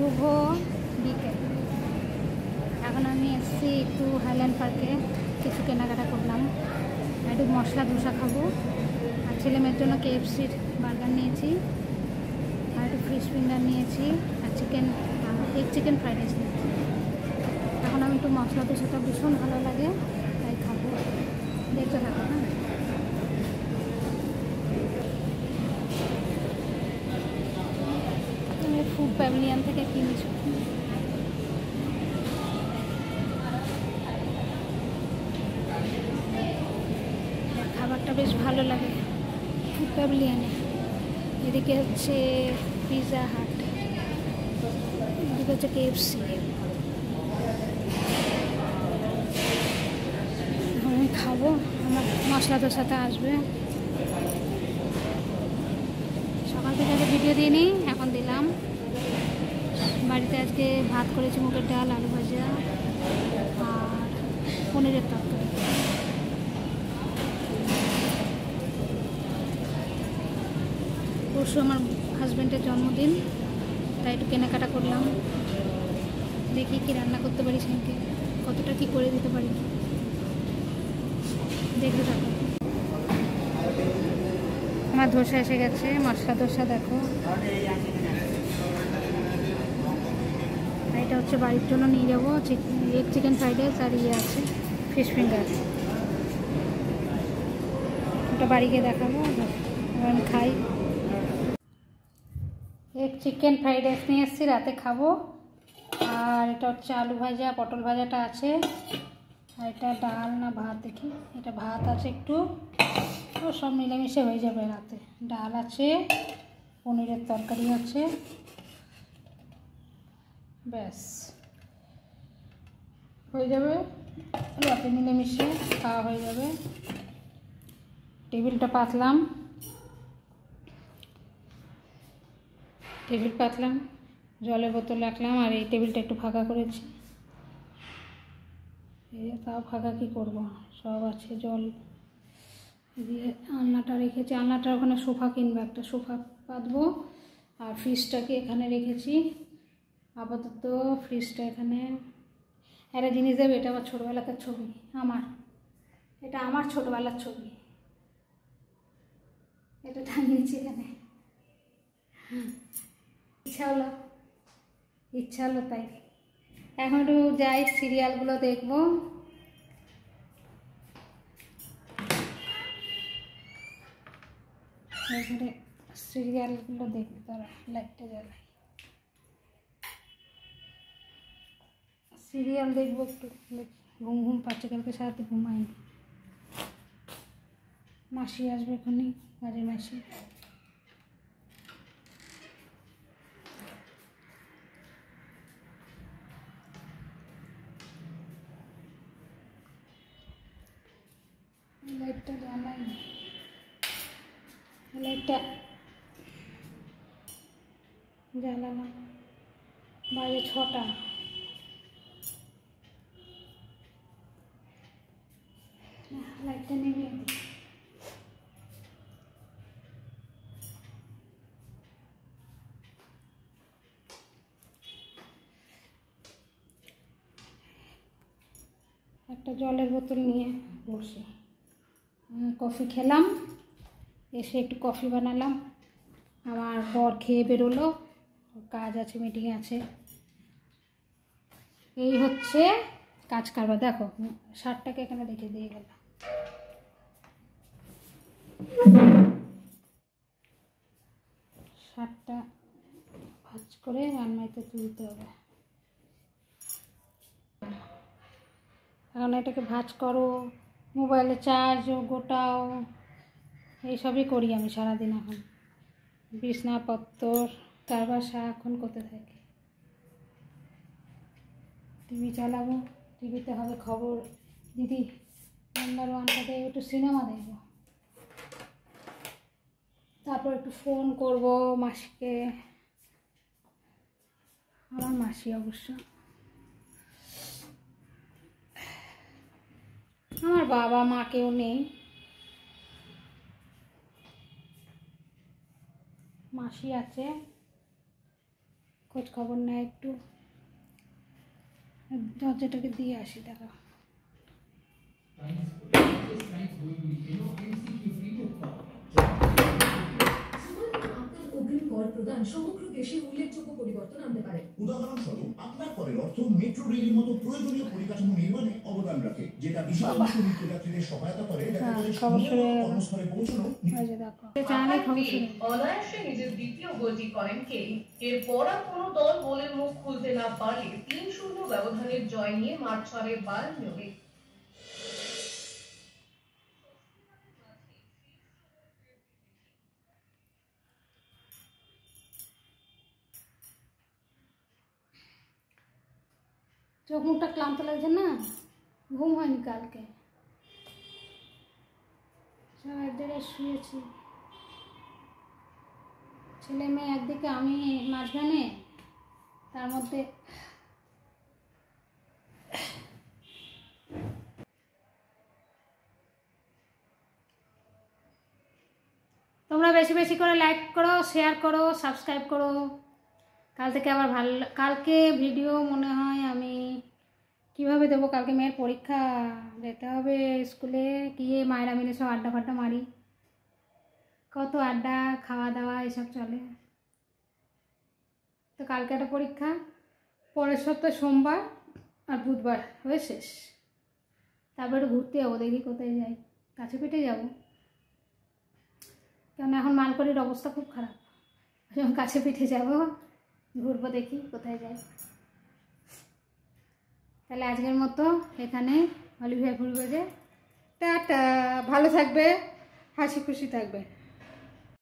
শুভ বিকেল। এখন আমি এসেছি একটু হাইল্যান্ড পার্কে, কিছু কেনাকাটা করলাম। একটু মশলা ধোসা খাবো, আর ছেলে মেয়ের জন্য KFCর বার্গার নিয়েছি, আর একটু ফিশ ফিঙ্গার নিয়েছি, আর এগ চিকেন ফ্রাইড রাইস নিয়েছি। এখন আমি একটু মশলা ধোসাটা ভীষণ ভালো লাগে, তাই খাবো। দেখতে থাকো। হ্যাঁ, আমি ফুড প্যাভিলিয়ন থেকে কিনেছি। খাবারটা বেশ ভালো লাগে ফুড প্যাভিলিয়নে। এদিকে হচ্ছে পিৎজা হাট, এদিকে হচ্ছে KFC। আমি খাবো, আমার মশলা ধোসাটা আসবে। সকাল থেকে আগে ভিডিও দিয়ে নিই, এখন দিলাম। বাড়িতে আজকে ভাত করেছি, মুগের ডাল, আলু ভাজা আর পনিরের তরকারি। পরশু আমার হাজব্যান্ডের জন্মদিন, তাই একটু কেনাকাটা করলাম। দেখি কি রান্না করতে পারি, সেদিনকে কতটা কি করে দিতে পারি, দেখতে থাকো। আমার ধোসা এসে গেছে, মশলা ধোসা দেখো। এটা হচ্ছে বাড়ির জন্য নিয়ে যাবো, এগ চিকেন ফ্রাইড রাইস আর আছে ফিশ ফিঙ্গার। ওটা বাড়ি গিয়ে দেখাবো, আমি খাই। এগ চিকেন ফ্রাইড রাইস নিয়ে এসেছি, রাতে খাবো। আর এটা হচ্ছে আলু ভাজা, পটল ভাজাটা আছে। আর এটা ডাল না ভাত, দেখি এটা ভাত আছে একটু, ও সব মিলেমিশে হয়ে যাবে রাতে। ডাল আছে, পনিরের তরকারি আছে, ব্যাস হয়ে যাবে, রাতে মিলেমিশে খাওয়া হয়ে যাবে। টেবিল পাতলাম, জলের বোতল রাখলাম। আর এই টেবিলটা একটু ফাঁকা করেছি, তাও ফাঁকা কী করবো, সব আছে জল দিয়ে। আলনাটা রেখেছি, আলনাটার ওখানে সোফা কিনবো, একটা সোফা পাতবো। আর ফ্রিজটাকে এখানে রেখেছি আপাতত। ফ্রিজটা এখানে একটা জিনিস দেবে, এটা আমার ছোটোবেলাকার ছবি। এটা আমার ছোটোবেলার ছবি, এটা টাঙিয়েছি এখানে। ইচ্ছা হলো তাই। এখন একটু যাই, সিরিয়ালগুলো দেখবো। এখানে সিরিয়ালগুলো দেখবো, তারা লাইটটা জ্বালাই, সিরিয়াল দেখবো একটু। ঘুম ঘুম পাচ্ছে, কালকে সারাতে ঘুমাইনি। মাসি আসবে এখনই, কাজের মাসি। লাইটটা জ্বালাই, লাইটটা জ্বালালাম। বাজে 6টা। লাইটটা নেমে একটা জলের বোতল নিয়ে বসে কফি খেলাম, এসে একটু কফি বানালাম। আমার বর খেয়ে বেরোলো, কাজ আছে, মিটিং আছে। এই হচ্ছে কাজ কারবার। দেখো শার্টটাকে এখানে রেখে দিয়ে গেল। শার্টটা ভাঁজ করে আলমারিতে তুলতে হবে। এখন এটাকে ভাঁজ করো, মোবাইলে চার্জ গোটাও, এইসবই করি আমি সারাদিন। এখন বিছনাপত্র কারবার সারাক্ষণ করতে থাকি। টিভি চালাবো, টিভিতে হবে খবর। দিদি নাম্বার 1টাতে একটু সিনেমা দেখবো, তারপর একটু ফোন করব মাসিকে। আমার মাসি অবশ্য, আমার বাবা মা কেউ নেই, মাসি আছে। খোঁজ খবর নেয় একটু, দরজাটাকে দিয়ে আসি। দেখা অগ্রিম কর প্রদান সমগ্র দেশে উল্লেখযোগ্য পরিবর্তন আনতে পারে। উদাহরণস্বরূপ আপনার করের অর্থ মেট্রো রেলের মতো প্রয়োজনীয় পরিকাঠামো নির্মাণে অবদান রাখে, যেটা বিশেষ অংশ নিত্যযাত্রীদের সহায়তা করে কর্মস্থলে পৌঁছানো। অনায়াসে নিজের দ্বিতীয় গোলটি করেন কেইন। এরপর আর কোনো দল গোলের মুখ খুলতে না পারলে ৩-০ ব্যবধানের জয় নিয়ে মাঠ ছাড়ে বায়ার্ন মিউনিখ। চোখ মুখটা ক্লান্ত লাগছে না, ঘুম হয়নি কালকে, সব এক জায়গায় শুয়েছি। ছেলে মেয়ে একদিকে, আমি মাঝখানে, তার মধ্যে তোমরা বেশি বেশি করে লাইক করো, শেয়ার করো, সাবস্ক্রাইব করো। কাল থেকে আবার কালকে ভিডিও মনে হয় আমি কিভাবে দেবো, কালকে মেয়ের পরীক্ষা, যেতে হবে স্কুলে, গিয়ে মায়েরা মিলে সব আড্ডা ফাড্ডা মারি, কত আড্ডা খাওয়া দাওয়া এসব চলে। তো কালকে একটা পরীক্ষা, পরের সপ্তাহে সোমবার আর বুধবার হয়ে শেষ। তারপরে ঘুরতে যাবো, দেখি কোথায় যাই, কাছে পিঠে যাবো, কারণ এখন মালকড়ির অবস্থা খুব খারাপ। যখন কাছে পিঠে যাবো, ঘুরবো, দেখি কোথায় যাই। তাহলে আজকের মতো এখানে অলিভিয়া ফুলবে যে টাটা, ভালো থাকবে, হাসি খুশি থাকবে।